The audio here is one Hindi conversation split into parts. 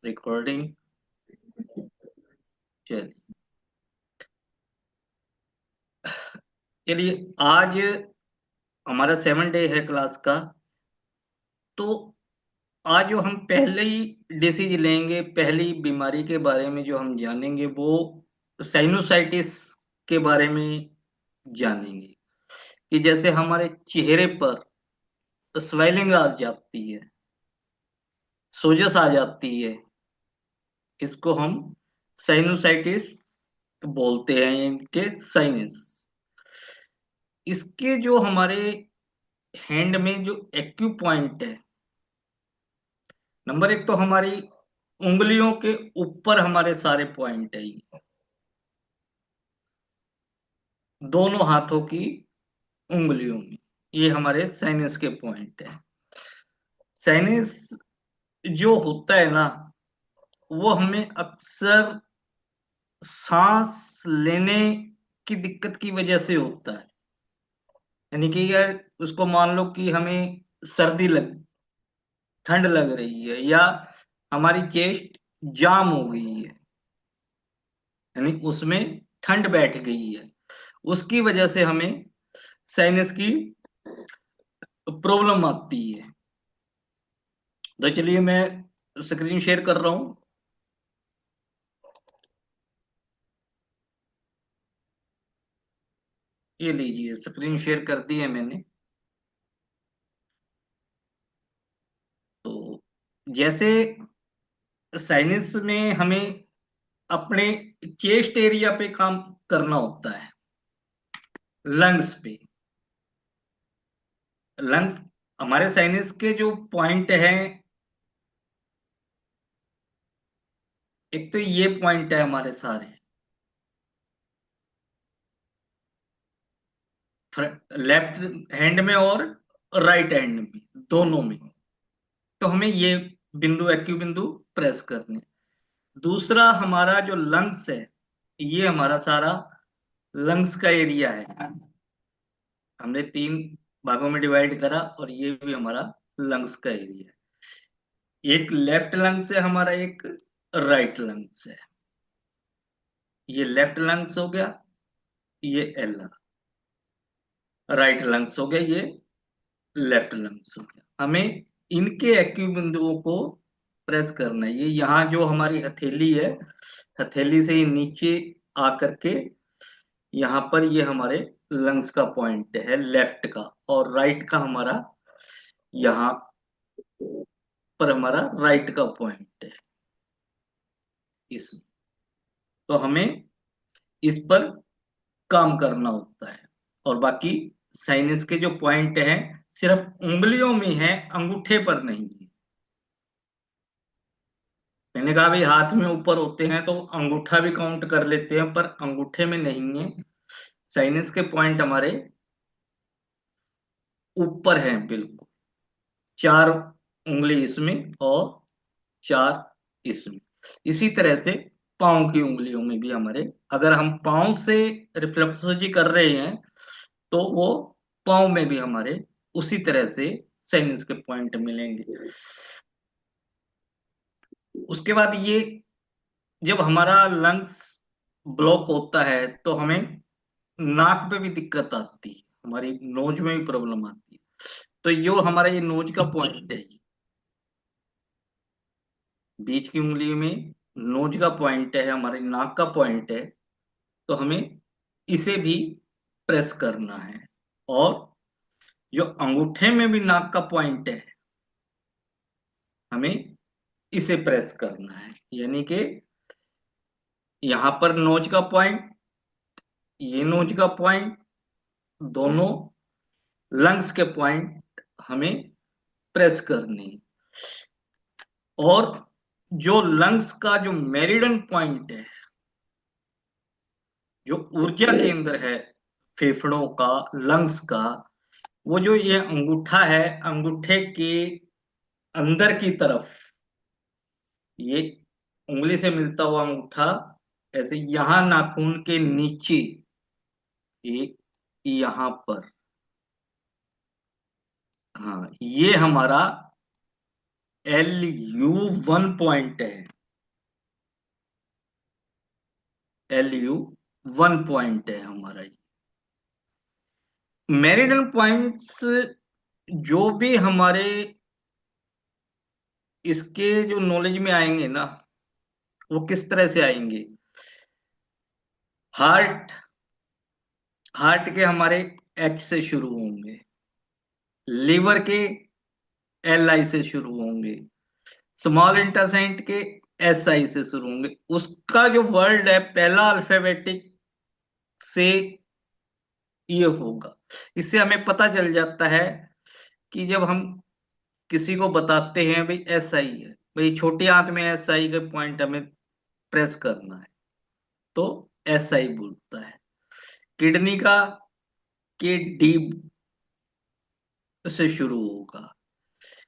रिकॉर्डिंग। चलिए। चलिए, आज हमारा 7 डे है क्लास का। तो आज जो हम पहले ही डिसीज लेंगे, पहली बीमारी के बारे में जो हम जानेंगे वो साइनोसाइटिस के बारे में जानेंगे। कि जैसे हमारे चेहरे पर स्वेलिंग आ जाती है, सोजस आ जाती है, इसको हम साइनोसाइटिस बोलते हैं, इनके साइनस। इसके जो हमारे हैंड में जो एक्यू पॉइंट है, नंबर एक तो हमारी उंगलियों के ऊपर हमारे सारे पॉइंट है, ये दोनों हाथों की उंगलियों में, ये हमारे साइनस के पॉइंट है। साइनस जो होता है ना, वो हमें अक्सर सांस लेने की दिक्कत की वजह से होता है। यानी कि यार, उसको मान लो कि हमें सर्दी लग ठंड लग रही है, या हमारी चेस्ट जाम हो गई है, यानी उसमें ठंड बैठ गई है, उसकी वजह से हमें साइनस की प्रॉब्लम आती है। तो चलिए, मैं स्क्रीन शेयर कर रहा हूं। ये लीजिए, स्क्रीन शेयर कर दी है मैंने। तो जैसे साइनस में हमें अपने चेस्ट एरिया पे काम करना होता है, लंग्स पे। लंग्स, हमारे साइनस के जो पॉइंट हैं, एक तो ये पॉइंट है हमारे सारे, लेफ्ट हैंड में और राइट हैंड में, दोनों में। तो हमें ये बिंदु, एक्यू बिंदु प्रेस करने। दूसरा, हमारा जो लंग्स है, ये हमारा सारा लंग्स का एरिया है। हमने 3 भागों में डिवाइड करा, और ये भी हमारा लंग्स का एरिया है। एक लेफ्ट लंग्स है हमारा, एक राइट लंग्स है। ये लेफ्ट लंग्स हो गया, ये एल राइट लंग्स हो गया, ये लेफ्ट लंग्स हो गया। हमें इनके एक्यू बिंदुओं को प्रेस करना है। ये यहाँ जो हमारी हथेली है, हथेली से ही नीचे आकर के यहाँ पर, ये हमारे लंग्स का पॉइंट है लेफ्ट का, और राइट का हमारा यहाँ पर हमारा राइट का पॉइंट है इस। तो हमें इस पर काम करना होता है। और बाकी साइनस के जो पॉइंट हैं, सिर्फ उंगलियों में है, अंगूठे पर नहीं है। मैंने कहा भाई, हाथ में ऊपर होते हैं तो अंगूठा भी काउंट कर लेते हैं, पर अंगूठे में नहीं है। साइनस के पॉइंट हमारे ऊपर हैं बिल्कुल। 4 उंगली इसमें और 4 इसमें। इसी तरह से पाँव की उंगलियों में भी हमारे, अगर हम पाँव से रिफ्लेक्सोलॉजी कर रहे हैं, तो वो पाँव में भी हमारे उसी तरह से साइनस के पॉइंट मिलेंगे। उसके बाद ये, जब हमारा लंग्स ब्लॉक होता है, तो हमें नाक पे भी दिक्कत आती है, हमारी नोज में भी प्रॉब्लम आती है। तो यो हमारा ये नोज का पॉइंट है, बीच की उंगली में नोज का पॉइंट है, हमारे नाक का पॉइंट है। तो हमें इसे भी प्रेस करना है। और जो अंगूठे में भी नाक का पॉइंट है, हमें इसे प्रेस करना है। यानी कि यहां पर नोज का पॉइंट, ये नोज का पॉइंट, दोनों लंग्स के पॉइंट हमें प्रेस करने हैं। और जो लंग्स का जो मेरिडन पॉइंट है, जो ऊर्जा केंद्र है फेफड़ों का, लंग्स का, वो जो ये अंगूठा है, अंगूठे के अंदर की तरफ, ये उंगली से मिलता हुआ अंगूठा, ऐसे यहां नाखून के नीचे, ये यहां पर, हाँ, ये हमारा LU1 पॉइंट है, LU1 पॉइंट है हमारा ये। मेरिडियन पॉइंट्स जो भी हमारे इसके जो नॉलेज में आएंगे ना, वो किस तरह से आएंगे। हार्ट, हार्ट के हमारे H से शुरू होंगे, लिवर के LI से शुरू होंगे, स्मॉल इंटेस्टाइन के SI से शुरू होंगे। उसका जो वर्ड है पहला अल्फाबेटिक से ये होगा। इससे हमें पता चल जाता है कि जब हम किसी को बताते हैं भाई SI है, भाई छोटी आंत में SI के पॉइंट हमें प्रेस करना है, तो SI बोलता है। किडनी का KD से शुरू होगा।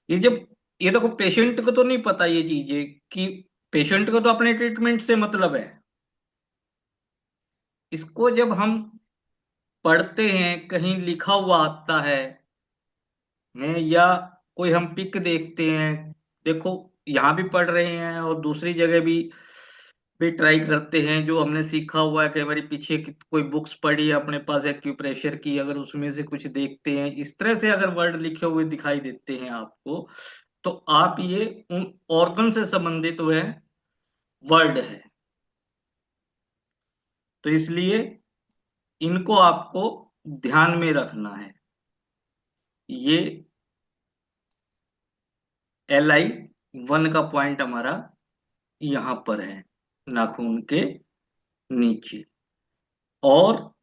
ये जब, ये देखो पेशेंट को तो नहीं पता ये चीजें, कि पेशेंट को तो अपने ट्रीटमेंट से मतलब है। इसको जब हम पढ़ते हैं, कहीं लिखा हुआ आता है या कोई हम पिक देखते हैं, देखो यहाँ भी पढ़ रहे हैं और दूसरी जगह भी ट्राई करते हैं, जो हमने सीखा हुआ है। कई बार पीछे की कोई बुक्स पढ़ी है अपने पास एक्यूप्रेशर की, अगर उसमें से कुछ देखते हैं, इस तरह से अगर वर्ड लिखे हुए दिखाई देते हैं आपको, तो आप ये उन ऑर्गन से संबंधित वह वर्ड है। तो इसलिए इनको आपको ध्यान में रखना है। ये LI1 का पॉइंट हमारा यहां पर है, नाखून के नीचे। और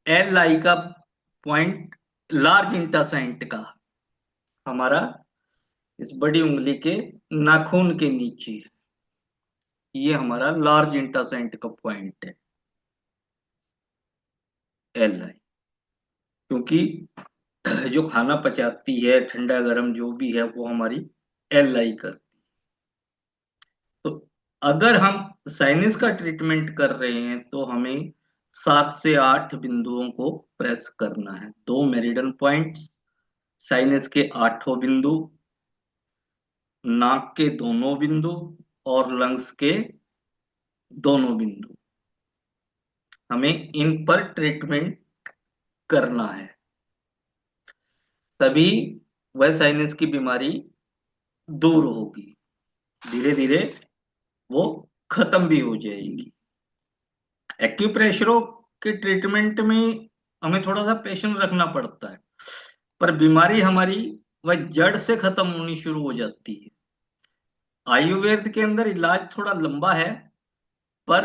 LI का पॉइंट लार्ज इंटेस्टाइन का हमारा इस बड़ी उंगली के नाखून के नीचे है। ये हमारा लार्ज इंटेस्टाइन का पॉइंट है LI। क्योंकि जो खाना पचाती है, ठंडा गर्म जो भी है, वो हमारी LI करती। तो अगर हम साइनस का ट्रीटमेंट कर रहे हैं तो हमें 7 से 8 बिंदुओं को प्रेस करना है। 2 मेरिडियन पॉइंट्स, साइनस के 8 बिंदु, नाक के दोनों बिंदु और लंग्स के दोनों बिंदु, हमें इन पर ट्रीटमेंट करना है। तभी वह साइनस की बीमारी दूर होगी, धीरे धीरे वो खत्म भी हो जाएगी। एक्यूप्रेशरों के ट्रीटमेंट में हमें थोड़ा सा पेशेंस रखना पड़ता है, पर बीमारी हमारी वह जड़ से खत्म होनी शुरू हो जाती है। आयुर्वेद के अंदर इलाज थोड़ा लंबा है, पर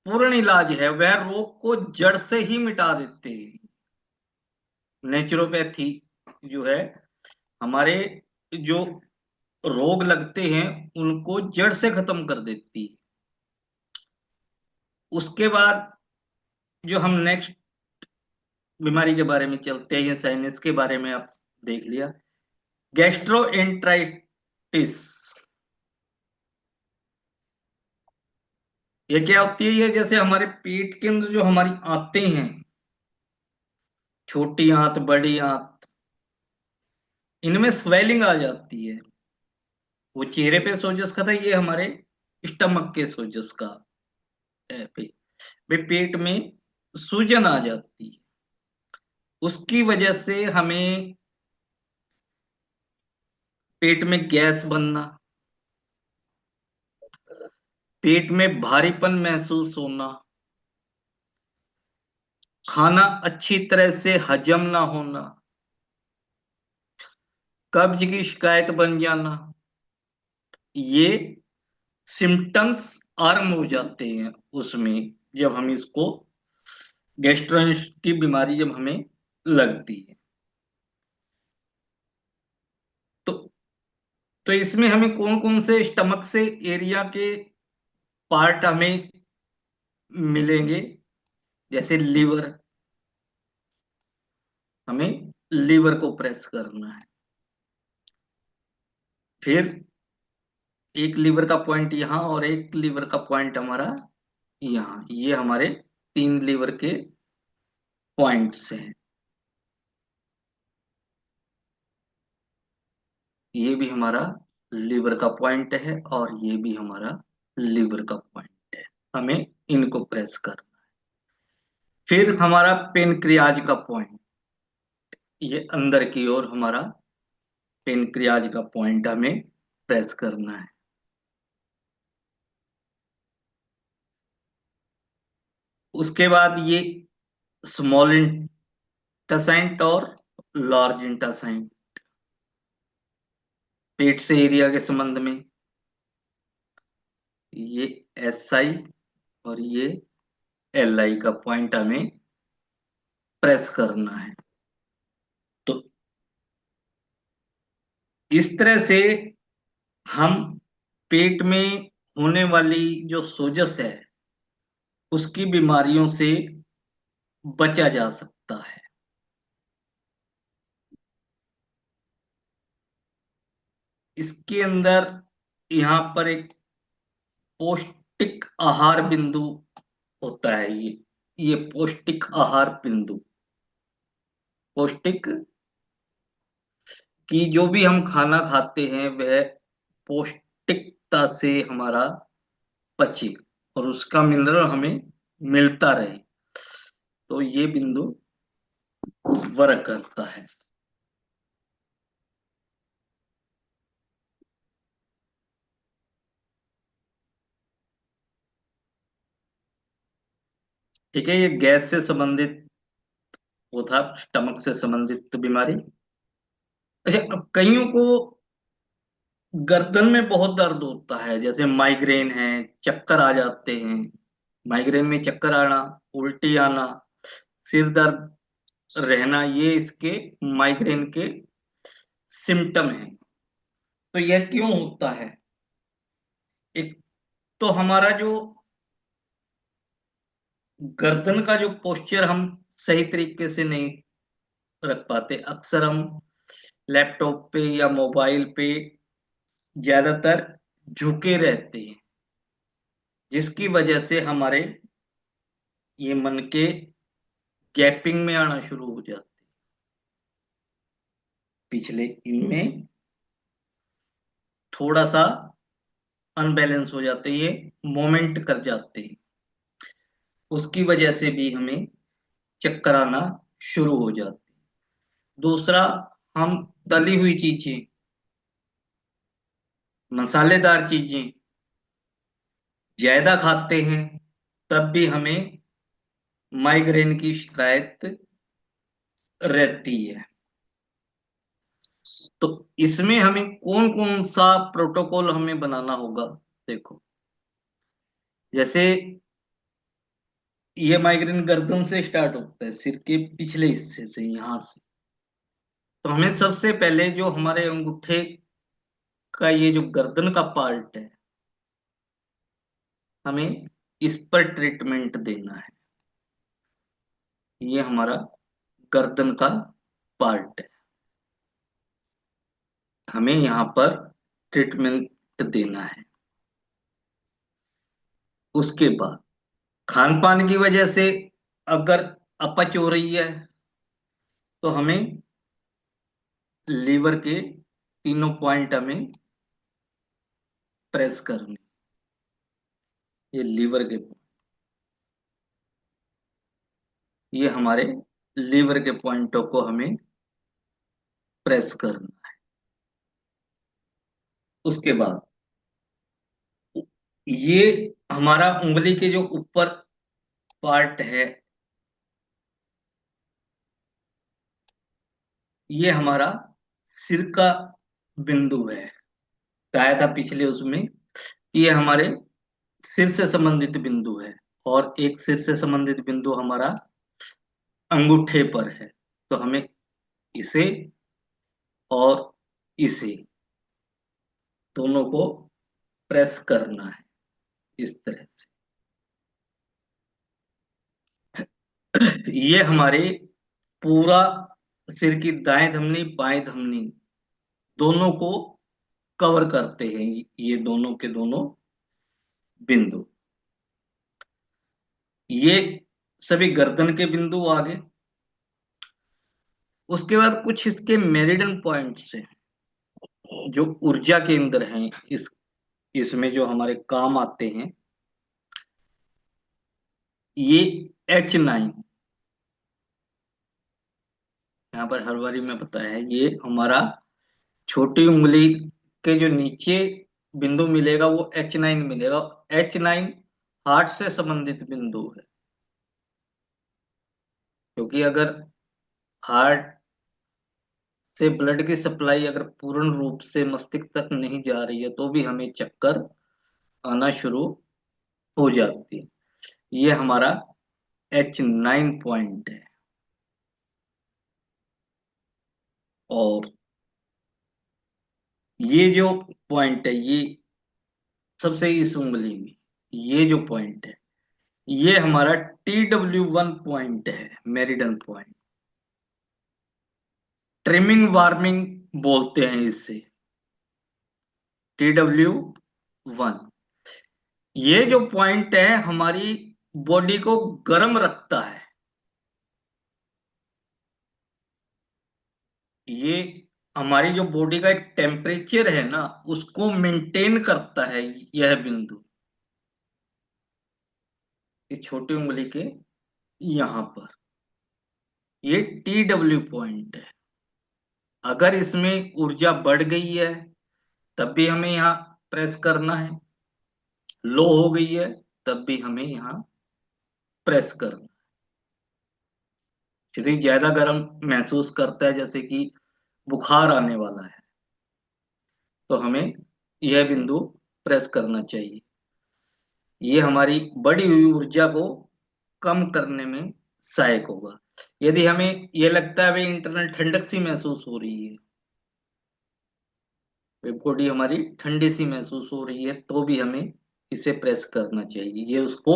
पूर्ण इलाज है, वह रोग को जड़ से ही मिटा देते हैं। नेचुरोपैथी जो है, हमारे जो रोग लगते हैं उनको जड़ से खत्म कर देती है। उसके बाद जो हम नेक्स्ट बीमारी के बारे में चलते हैं, साइनस के बारे में आप देख लिया, गैस्ट्रोएंटराइटिस। ये क्या होती है? ये जैसे हमारे पेट के अंदर जो हमारी आंतें हैं, छोटी आंत बड़ी आंत, इनमें स्वेलिंग आ जाती है। वो चेहरे पे सोजस का था, ये हमारे स्टमक के सोजस का है। पेट में सूजन आ जाती है, उसकी वजह से हमें पेट में गैस बनना, पेट में भारीपन महसूस होना, खाना अच्छी तरह से हजम ना होना, कब्ज की शिकायत बन जाना, ये सिम्टम्स आरंभ हो जाते हैं उसमें, जब हम इसको गैस्ट्रोइंट की बीमारी जब हमें लगती है। तो तो इसमें हमें कौन कौन से स्टमक से एरिया के पार्ट हमें मिलेंगे? जैसे लीवर, हमें लीवर को प्रेस करना है। फिर एक लीवर का पॉइंट यहाँ और एक लीवर का पॉइंट हमारा यहाँ, ये हमारे 3 लीवर के पॉइंट्स हैं। ये भी हमारा लीवर का पॉइंट है और ये भी हमारा लीवर का पॉइंट है। हमें इनको प्रेस करना। फिर हमारा पेनक्रियाज का पॉइंट, ये अंदर की ओर हमारा पेनक्रियाज का पॉइंट हमें प्रेस करना है। उसके बाद ये स्मॉल इंटेस्टाइन और लार्ज इंटेस्टाइन, पेट से एरिया के संबंध में ये एस आई और ये एल आई का पॉइंट हमें प्रेस करना है। तो इस तरह से हम पेट में होने वाली जो सोजस है उसकी बीमारियों से बचा जा सकता है। इसके अंदर यहाँ पर एक पौष्टिक आहार बिंदु होता है। ये पौष्टिक आहार बिंदु, पौष्टिक कि जो भी हम खाना खाते हैं वह पौष्टिकता से हमारा पचे और उसका मिनरल हमें मिलता रहे, तो ये बिंदु वर्क करता है। ठीक है, ये गैस से संबंधित वो था, स्टमक से संबंधित बीमारी। अच्छा, अब कईयों को गर्दन में बहुत दर्द होता है, जैसे माइग्रेन है, चक्कर आ जाते हैं। माइग्रेन में चक्कर आना, उल्टी आना, सिर दर्द रहना, ये इसके माइग्रेन के सिम्टम हैं। तो यह क्यों होता है? एक तो हमारा जो गर्दन का जो पोस्चर हम सही तरीके से नहीं रख पाते। अक्सर हम लैपटॉप पे या मोबाइल पे ज्यादातर झुके रहते हैं, जिसकी वजह से हमारे ये मन के गैपिंग में आना शुरू हो जाते हैं। पिछले इनमें थोड़ा सा अनबैलेंस हो जाते हैं, ये मोमेंट कर जाते हैं। उसकी वजह से भी हमें चक्कर आना शुरू हो जाते हैं। दूसरा, हम तली हुई चीजें, मसालेदार चीजें ज्यादा खाते हैं, तब भी हमें माइग्रेन की शिकायत रहती है। तो इसमें हमें कौन कौन सा प्रोटोकॉल हमें बनाना होगा? देखो, जैसे ये माइग्रेन गर्दन से स्टार्ट होता है, सिर के पिछले हिस्से से, यहां से। तो हमें सबसे पहले जो हमारे अंगूठे का ये जो गर्दन का पार्ट है, हमें इस पर ट्रीटमेंट देना है। ये हमारा गर्दन का पार्ट है, हमें यहाँ पर ट्रीटमेंट देना है। उसके बाद खान पान की वजह से अगर अपच हो रही है तो हमें लीवर के तीनों पॉइंट हमें प्रेस करने। ये लीवर के, ये हमारे लीवर के पॉइंटों को हमें प्रेस करना। उसके बाद ये हमारा उंगली के जो ऊपर पार्ट है, ये हमारा सिर का बिंदु है। बताया था पिछले उसमें कि ये हमारे सिर से संबंधित बिंदु है, और एक सिर से संबंधित बिंदु हमारा अंगूठे पर है। तो हमें इसे और इसे दोनों को प्रेस करना है इस तरह से। ये हमारे पूरा सिर की दाएं धमनी बाएं धमनी दोनों को कवर करते हैं, ये दोनों के दोनों बिंदु। ये सभी गर्दन के बिंदु आ गए। उसके बाद कुछ इसके मेरिडियन पॉइंट्स हैं। जो ऊर्जा केंद्र हैं इसमें जो हमारे काम आते हैं, ये H9, यहाँ पर हर बारी में बताया है, ये हमारा छोटी उंगली के जो नीचे बिंदु मिलेगा वो H9 मिलेगा। H9 हार्ट से संबंधित बिंदु है, क्योंकि अगर हार्ट से ब्लड की सप्लाई अगर पूर्ण रूप से मस्तिष्क तक नहीं जा रही है तो भी हमें चक्कर आना शुरू हो जाती है। ये हमारा H9 पॉइंट है। और ये जो पॉइंट है, ये सबसे इस उंगली में ये जो पॉइंट है, ये हमारा TW1 पॉइंट है, मेरिडन पॉइंट। ट्रिमिंग वार्मिंग बोलते हैं इसे, TW1। ये जो पॉइंट है हमारी बॉडी को गर्म रखता है। ये हमारी जो बॉडी का एक टेम्परेचर है ना, उसको मेंटेन करता है यह बिंदु, इस छोटी उंगली के यहां पर। ये TW पॉइंट है। अगर इसमें ऊर्जा बढ़ गई है तब भी हमें यहाँ प्रेस करना है, लो हो गई है तब भी हमें यहाँ प्रेस करना है। शरीर ज्यादा गर्म महसूस करता है, जैसे कि बुखार आने वाला है, तो हमें यह बिंदु प्रेस करना चाहिए। ये हमारी बढ़ी हुई ऊर्जा को कम करने में सहायक होगा। यदि हमें यह लगता है भाई इंटरनल ठंडक सी महसूस हो रही है, बॉडी हमारी ठंडी सी महसूस हो रही है, तो भी हमें इसे प्रेस करना चाहिए। ये उसको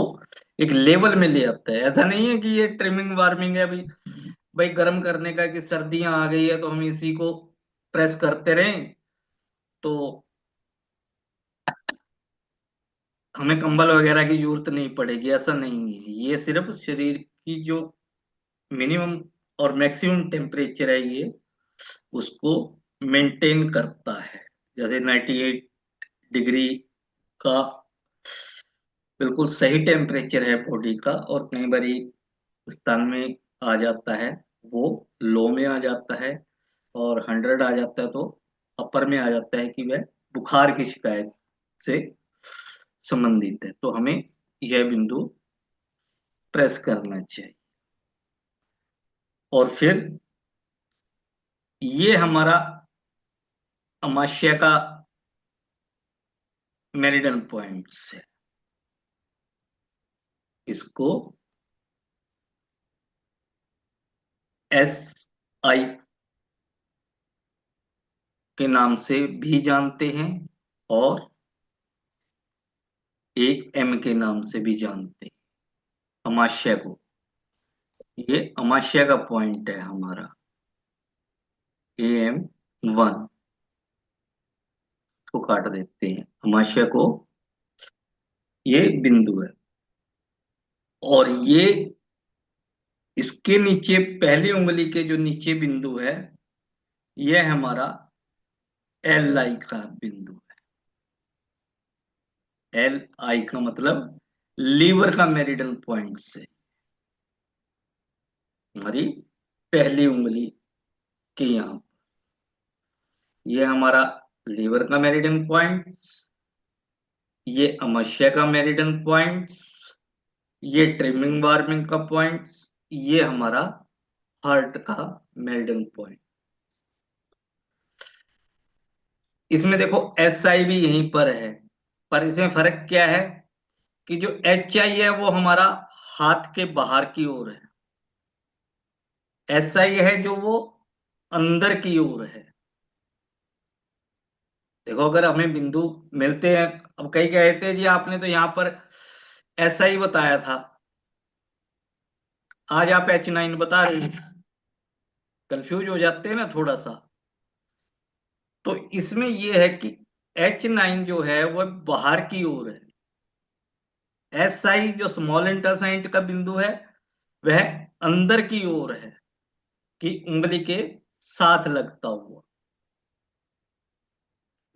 एक लेवल में ले आता है। ऐसा नहीं है कि ये ट्रिमिंग वार्मिंग है भाई भाई गर्म करने का, कि सर्दियां आ गई है तो हम इसी को प्रेस करते रहें तो हमें कंबल वगैरह की जरूरत नहीं पड़ेगी। ऐसा नहीं है, ये सिर्फ शरीर की जो मिनिमम और मैक्सिमम टेम्परेचर है, ये उसको मेंटेन करता है। जैसे 98 डिग्री का बिल्कुल सही टेम्परेचर है बॉडी का, और कई बारी स्थान में आ जाता है, वो लो में आ जाता है, और 100 आ जाता है तो अपर में आ जाता है कि वह बुखार की शिकायत से संबंधित है, तो हमें यह बिंदु प्रेस करना चाहिए। और फिर ये हमारा अमाशय का मेरिडन पॉइंट्स है। इसको SI के नाम से भी जानते हैं और AM के नाम से भी जानते हैं अमाशय को। ये अमाशय का पॉइंट है हमारा AM1 को काट देते हैं, अमाशय को ये बिंदु है। और ये इसके नीचे पहली उंगली के जो नीचे बिंदु है, यह हमारा LI का बिंदु है। LI का मतलब लीवर का मेरिडन पॉइंट से, हमारी पहली उंगली के यहाँ, ये हमारा लीवर का मेरिडियन पॉइंट्स, ये अमाशय का मेरिडियन पॉइंट्स, ये ट्रिमिंग वार्मिंग का पॉइंट्स, ये हमारा हार्ट का मेरिडियन पॉइंट। इसमें देखो SI भी यहीं पर है, पर इसमें फर्क क्या है कि जो HI है वो हमारा हाथ के बाहर की ओर है, SI है जो वो अंदर की ओर है। देखो अगर हमें बिंदु मिलते हैं, अब कई कहते हैं जी आपने तो यहाँ पर SI बताया था, आज आप H9 बता रहे हैं, कंफ्यूज हो जाते हैं ना थोड़ा सा। तो इसमें यह है कि H9 जो है वह बाहर की ओर है, SI जो स्मॉल इंटेस्टाइन का बिंदु है वह अंदर की ओर है, कि उंगली के साथ लगता हुआ।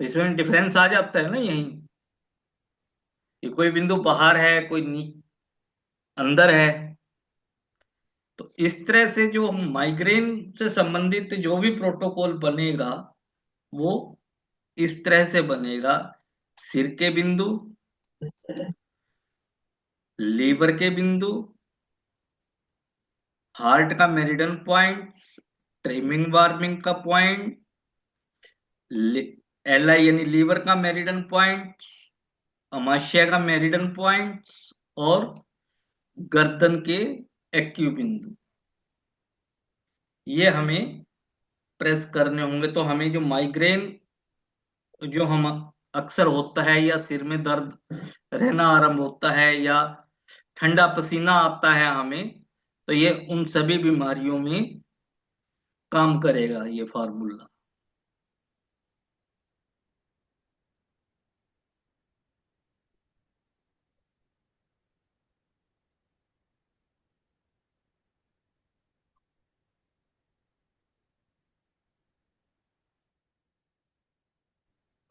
इसमें डिफरेंस आ जाता है ना यहीं, कि कोई बिंदु बाहर है, कोई अंदर है। तो इस तरह से जो माइग्रेन से संबंधित जो भी प्रोटोकॉल बनेगा, वो इस तरह से बनेगा। सिर के बिंदु, लीवर के बिंदु, हार्ट का मेरिडियन पॉइंट, ट्रिमिंग वार्मिंग का पॉइंट, एल आई यानी लीवर का मेरिडियन पॉइंट, अमाशय का मेरिडियन पॉइंट, और गर्दन के एक्यू बिंदु, ये हमें प्रेस करने होंगे। तो हमें जो माइग्रेन जो हम अक्सर होता है, या सिर में दर्द रहना आरंभ होता है, या ठंडा पसीना आता है हमें, तो ये उन सभी बीमारियों में काम करेगा ये फार्मूला।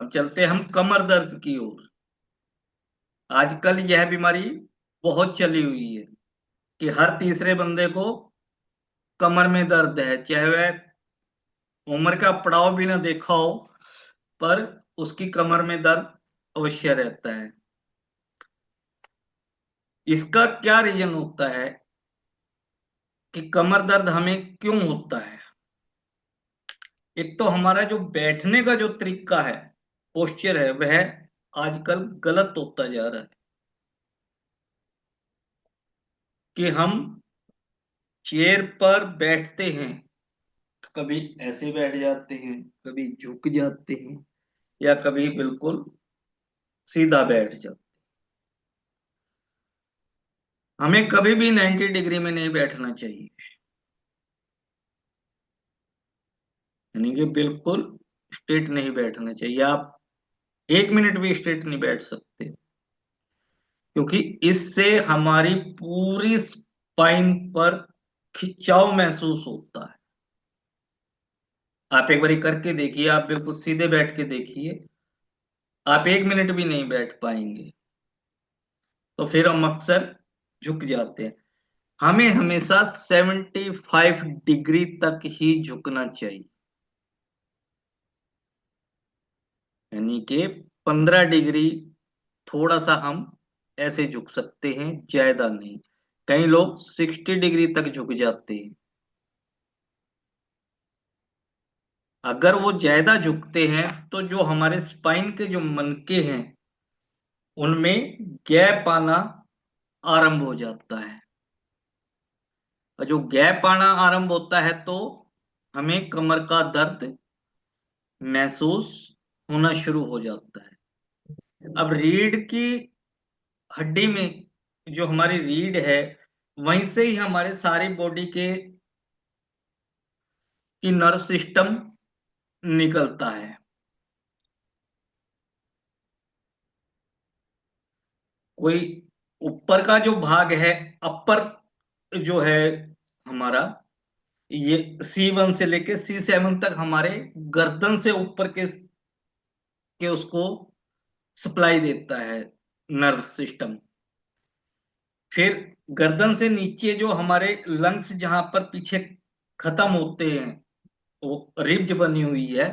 अब चलते हैं हम कमर दर्द की ओर। आजकल यह बीमारी बहुत चली हुई है, कि हर तीसरे बंदे को कमर में दर्द है, चाहे वह उम्र का पड़ाव भी ना देखा हो, पर उसकी कमर में दर्द अवश्य रहता है। इसका क्या रीजन होता है कि कमर दर्द हमें क्यों होता है? एक तो हमारा जो बैठने का जो तरीका है, पोस्चर है, वह आजकल गलत होता जा रहा है। कि हम चेयर पर बैठते हैं, कभी ऐसे बैठ जाते हैं, कभी झुक जाते हैं, या कभी बिल्कुल सीधा बैठ जाते। हमें कभी भी 90 डिग्री में नहीं बैठना चाहिए, यानी कि बिल्कुल स्ट्रेट नहीं बैठना चाहिए। आप 1 मिनट भी स्ट्रेट नहीं बैठ सकते, क्योंकि इससे हमारी पूरी स्पाइन पर खिंचाव महसूस होता है। आप एक बार करके देखिए, आप बिल्कुल सीधे बैठ के देखिए, आप 1 मिनट भी नहीं बैठ पाएंगे। तो फिर हम अक्सर झुक जाते हैं। हमें हमेशा 75 डिग्री तक ही झुकना चाहिए, यानी कि 15 डिग्री थोड़ा सा हम ऐसे झुक सकते हैं, ज्यादा नहीं। कई लोग 60 डिग्री तक झुक जाते हैं। अगर वो ज्यादा झुकते हैं, तो जो हमारे स्पाइन के जो मनके हैं, उनमें गैप आना आरंभ हो जाता है। और जो गैप आना आरंभ होता है, तो हमें कमर का दर्द महसूस होना शुरू हो जाता है। अब रीढ़ की हड्डी में जो हमारी रीढ़ है, वहीं से ही हमारे सारी बॉडी के की नर्व सिस्टम निकलता है। कोई ऊपर का जो भाग है, अपर जो है हमारा, ये C1 से लेके C7 तक हमारे गर्दन से ऊपर के उसको सप्लाई देता है नर्व सिस्टम। फिर गर्दन से नीचे जो हमारे लंग्स जहां पर पीछे खत्म होते हैं, वो रिब्ज बनी हुई है,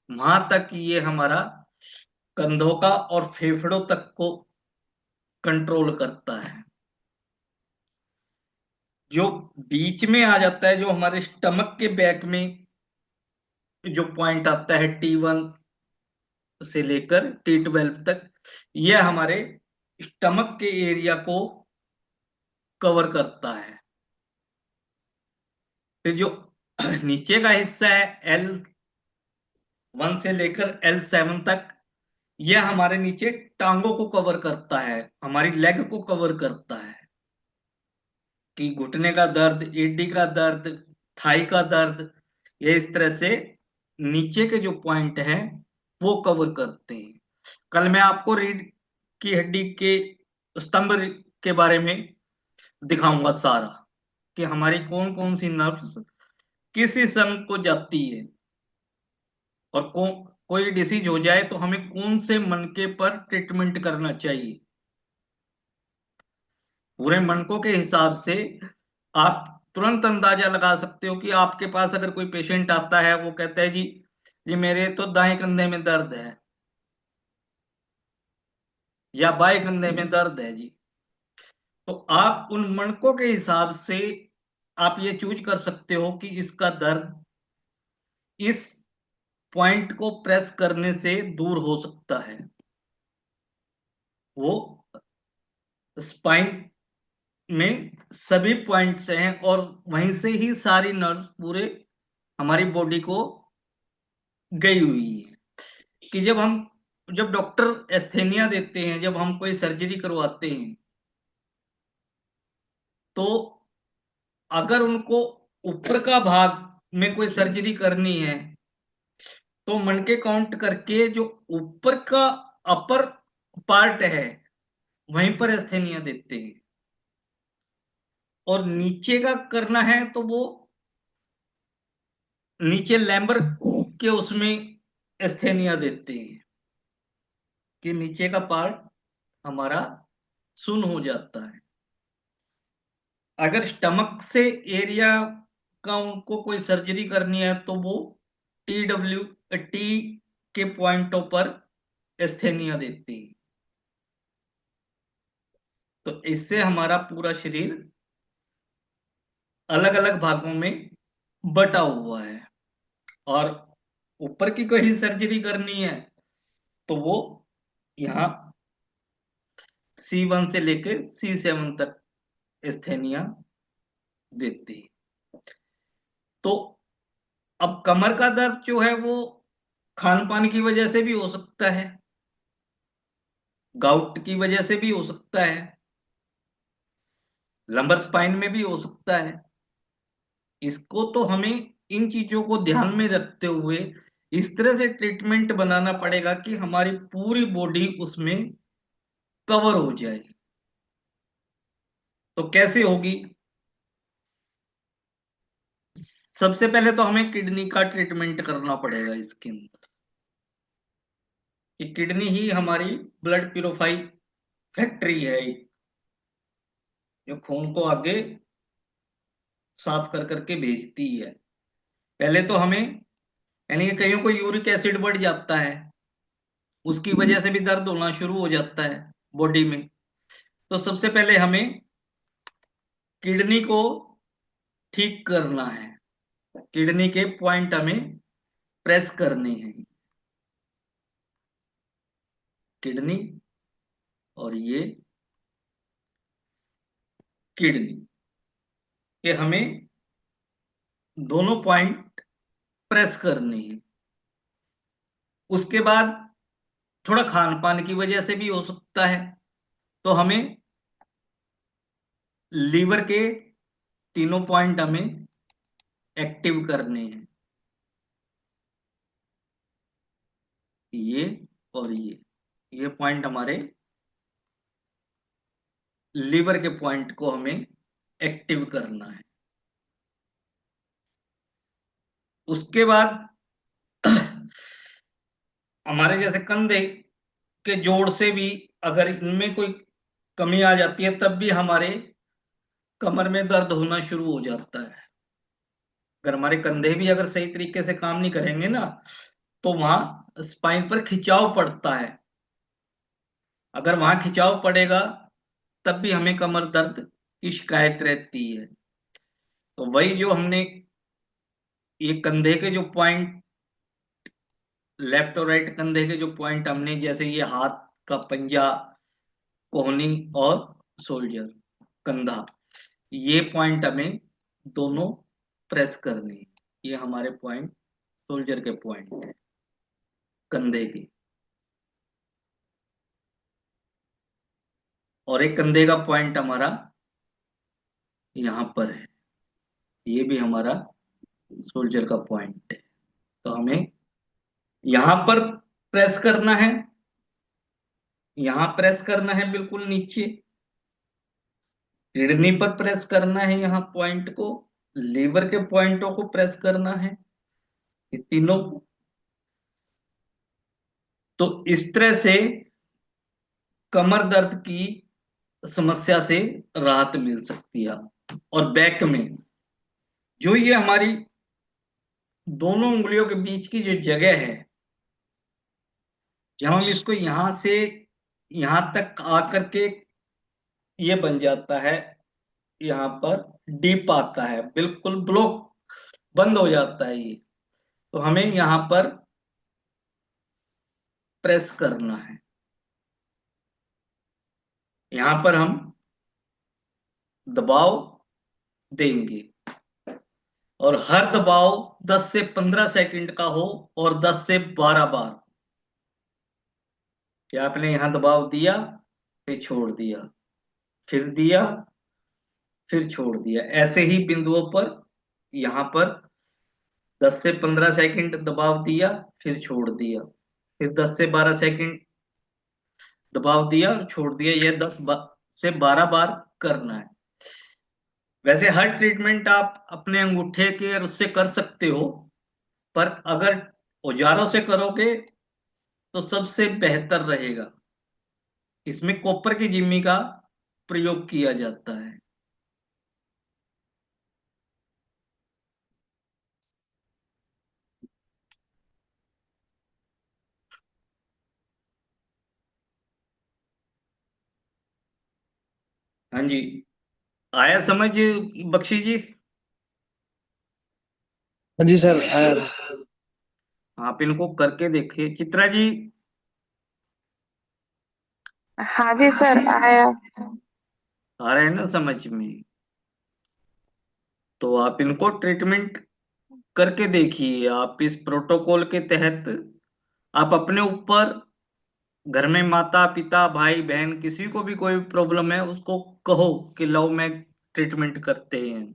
वहां तक ये हमारा कंधों का और फेफड़ों तक को कंट्रोल करता है। जो बीच में आ जाता है, जो हमारे स्टमक के बैक में जो पॉइंट आता है T1 से लेकर T12 तक, यह हमारे स्टमक के एरिया को कवर करता है। फिर जो नीचे का हिस्सा है L1 से लेकर L7 तक, यह हमारे नीचे टांगों को कवर करता है, हमारी लेग को कवर करता है। कि घुटने का दर्द, एडी का दर्द, थाई का दर्द, ये इस तरह से नीचे के जो पॉइंट हैं वो कवर करते हैं। कल मैं आपको रीढ़ की हड्डी के स्तंभ के बारे में दिखाऊंगा सारा, कि हमारी कौन कौन सी नर्व्स किस संग को जाती है, और कोई डिसीज हो जाए तो हमें कौन से मनके पर ट्रीटमेंट करना चाहिए। पूरे मनकों के हिसाब से आप तुरंत अंदाजा लगा सकते हो कि आपके पास अगर कोई पेशेंट आता है, वो कहता है जी जी मेरे तो दाएं कंधे में दर्द है या बाएं कंधे में दर्द है जी, तो आप उन मणकों के हिसाब से आप ये चूज कर सकते हो कि इसका दर्द इस पॉइंट को प्रेस करने से दूर हो सकता है। वो स्पाइन में सभी पॉइंट्स हैं और वहीं से ही सारी नर्व पूरे हमारी बॉडी को गई हुई है। कि जब डॉक्टर एस्थेनिया देते हैं, जब हम कोई सर्जरी करवाते हैं, तो अगर उनको ऊपर का भाग में कोई सर्जरी करनी है तो मनके काउंट करके जो ऊपर का अपर पार्ट है वहीं पर एस्थेनिया देते हैं, और नीचे का करना है तो वो नीचे लैम्बर के उसमें एस्थेनिया देते हैं कि नीचे का पार्ट हमारा सुन हो जाता है। अगर स्टमक से एरिया का उनको कोई सर्जरी करनी है तो वो टी के पॉइंटों पर एस्थेनिया देती है। तो इससे हमारा पूरा शरीर अलग अलग भागों में बटा हुआ है, और ऊपर की कोई सर्जरी करनी है तो वो यहाँ C1 से लेकर C7 तक एस्थेनिया देती है। तो अब कमर का दर्द जो है वो खान पान की वजह से भी हो सकता है, गाउट की वजह से भी हो सकता है, लंबर स्पाइन में भी हो सकता है। इसको तो हमें इन चीजों को ध्यान में रखते हुए इस तरह से ट्रीटमेंट बनाना पड़ेगा कि हमारी पूरी बॉडी उसमें कवर हो जाए। तो कैसे होगी? सबसे पहले तो हमें किडनी का ट्रीटमेंट करना पड़ेगा इसके अंदर, कि किडनी ही हमारी ब्लड प्यूरिफाई फैक्ट्री है एक, जो खून को आगे साफ कर करके भेजती है। पहले तो हमें, यानी कि कईयों को यूरिक एसिड बढ़ जाता है, उसकी वजह से भी दर्द होना शुरू हो जाता है बॉडी में। तो सबसे पहले हमें किडनी को ठीक करना है, किडनी के पॉइंट हमें प्रेस करने हैं, किडनी और ये किडनी के हमें दोनों पॉइंट प्रेस करने हैं। उसके बाद थोड़ा खान पान की वजह से भी हो सकता है, तो हमें लीवर के तीनों पॉइंट हमें एक्टिव करने हैं, ये और ये पॉइंट हमारे लीवर के पॉइंट को हमें एक्टिव करना है। उसके बाद हमारे जैसे कंधे के जोड़ से भी अगर इनमें कोई कमी आ जाती है तब भी हमारे कमर में दर्द होना शुरू हो जाता है। अगर हमारे कंधे भी अगर सही तरीके से काम नहीं करेंगे ना, तो वहां स्पाइन पर खिंचाव पड़ता है। अगर वहां खिंचाव पड़ेगा तब भी हमें कमर दर्द की शिकायत रहती है। तो वही जो हमने ये कंधे के जो पॉइंट, लेफ्ट और राइट कंधे के जो पॉइंट हमने, जैसे ये हाथ का पंजा, कोहनी और शोल्डर, कंधा, ये पॉइंट हमें दोनों प्रेस करने हैं। ये हमारे पॉइंट शोल्डर के पॉइंट है, कंधे के। और एक कंधे का पॉइंट हमारा यहाँ पर है, ये भी हमारा शोल्डर का पॉइंट है। तो हमें यहाँ पर प्रेस करना है, यहाँ प्रेस करना है बिल्कुल नीचे, किडनी पर प्रेस करना है, यहाँ पॉइंट को, लीवर के पॉइंटों को प्रेस करना है। ये तीनों तो इस तरह से कमर दर्द की समस्या से राहत मिल सकती है। और बैक में जो ये हमारी दोनों उंगलियों के बीच की जो जगह है, जब हम इसको यहां से यहां तक आकर के ये बन जाता है, यहाँ पर डीप आता है, बिल्कुल ब्लॉक बंद हो जाता है ये, तो हमें यहाँ पर प्रेस करना है। यहाँ पर हम दबाव देंगे और हर दबाव 10 से 15 सेकंड का हो और 10 से 12 बार। कि आपने यहां दबाव दिया, फिर छोड़ दिया, फिर दिया, फिर छोड़ दिया, ऐसे ही बिंदुओं पर यहां पर 10 से 15 सेकंड दबाव दिया, फिर छोड़ दिया, फिर 10 से 12 सेकंड दबाव दिया और छोड़ दिया। यह से 12 बार करना है। वैसे हर ट्रीटमेंट आप अपने अंगूठे के और उससे कर सकते हो, पर अगर औजारों से करोगे तो सबसे बेहतर रहेगा। इसमें कॉपर की जिम्मी का प्रयोग किया जाता है। हाँ जी, आया समझ बख्शी जी? हाँ जी सर। आप इनको करके देखिए चित्रा जी। हाँ जी सर, आया। आ रहे हैं ना समझ में? तो आप इनको ट्रीटमेंट करके देखिए। आप इस प्रोटोकॉल के तहत आप अपने ऊपर, घर में माता पिता भाई बहन किसी को भी कोई प्रॉब्लम है उसको कहो कि लो में ट्रीटमेंट करते हैं।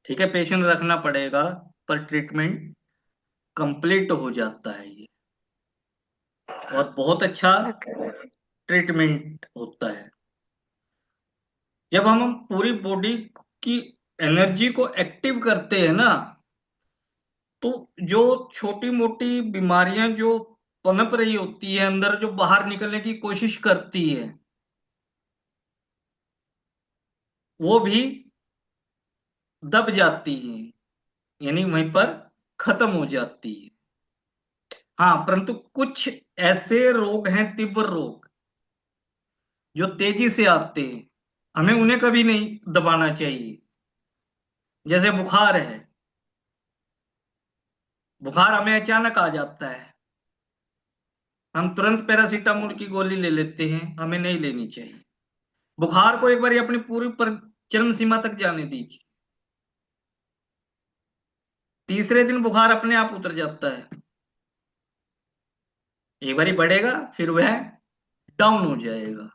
ठीक है, पेशेंट रखना पड़ेगा, पर ट्रीटमेंट कंप्लीट हो जाता है ये, और बहुत अच्छा ओके। ट्रीटमेंट होता है। जब हम पूरी बॉडी की एनर्जी को एक्टिव करते हैं ना, तो जो छोटी मोटी बीमारियां जो पनप रही होती है अंदर, जो बाहर निकलने की कोशिश करती है, वो भी दब जाती हैं, यानी वहीं पर खत्म हो जाती है। हाँ, परंतु कुछ ऐसे रोग हैं, तीव्र रोग, जो तेजी से आते हैं, हमें उन्हें कभी नहीं दबाना चाहिए। जैसे बुखार है, बुखार हमें अचानक आ जाता है, हम तुरंत पैरासीटामोल की गोली ले लेते हैं, हमें नहीं लेनी चाहिए। बुखार को एक बार अपनी पूरी पर चरम सीमा तक जाने दीजिए, तीसरे दिन बुखार अपने आप उतर जाता है। एक बार बढ़ेगा, फिर वह डाउन हो जाएगा।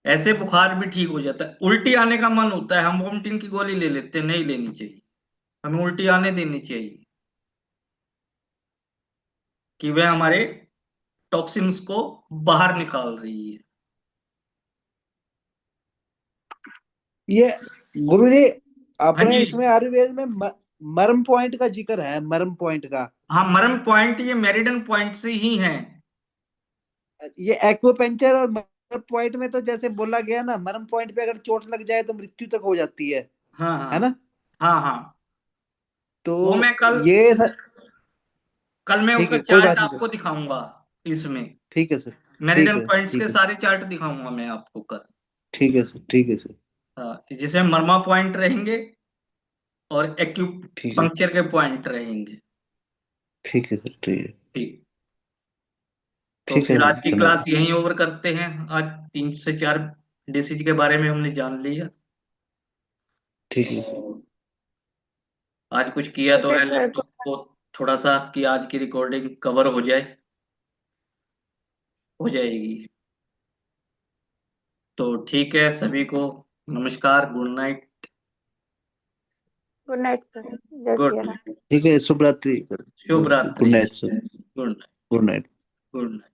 ऐसे बुखार भी ठीक हो जाता है। उल्टी आने का मन होता है, हम वोमिटिंग की गोली ले लेते हैं, नहीं लेनी चाहिए, हमें उल्टी आने देनी चाहिए, कि वह हमारे टॉक्सिन्स को बाहर निकाल रही है। ये गुरुजी, हाँ अपने जी। इसमें आयुर्वेद में मर्म पॉइंट का जिक्र है, मर्म पॉइंट का। हाँ, मर्म पॉइंट ये मेरिडन पॉइंट से ही है। ये एक्यूपेंचर और मर्म पॉइंट में तो जैसे बोला गया ना, मर्म पॉइंट पे अगर चोट लग जाए तो मृत्यु तक हो जाती हाँ है हाँ ना? हाँ हाँ। तो वो मैं कल ये कल मैं ठीक उसका है, कोई चार्ट बात नहीं आपको सर। दिखाऊंगा। इसमें ठीक है सर। ठीक मेरिडन है, पॉइंट्स के ठीक है सर। सारे चार्ट दिखाऊंगा मैं आपको कल। ठीक है सर। ठीक है सर। हाँ, कि जिसमें मर्मा पॉइंट रहेंगे और ठीक है। एक्यूपंक्चर के पॉइंट रहेंगे। ठीक है सर। ठीक है। ठीक। तो ठीक है फिर सर, आज की क्लास धन्यवाद। यहीं ओवर करते हैं। आज 3 से 4 डिसीज के बारे में हमने जान लिया। ठीक है सर। और आज कुछ किया ठीक तो है है सर। लैपटॉप को थोड़ा सा, कि आज की रिकॉर्डिंग कवर हो जाए, हो जाएगी। तो ठीक है, सभी को नमस्कार, good night. Good night sir, जय गुड सिया राम। नाइट। ठीक है, शुभ रात्रि सर। शुभ गुड रात्रि। Night sir. Good night. Good night. Good night.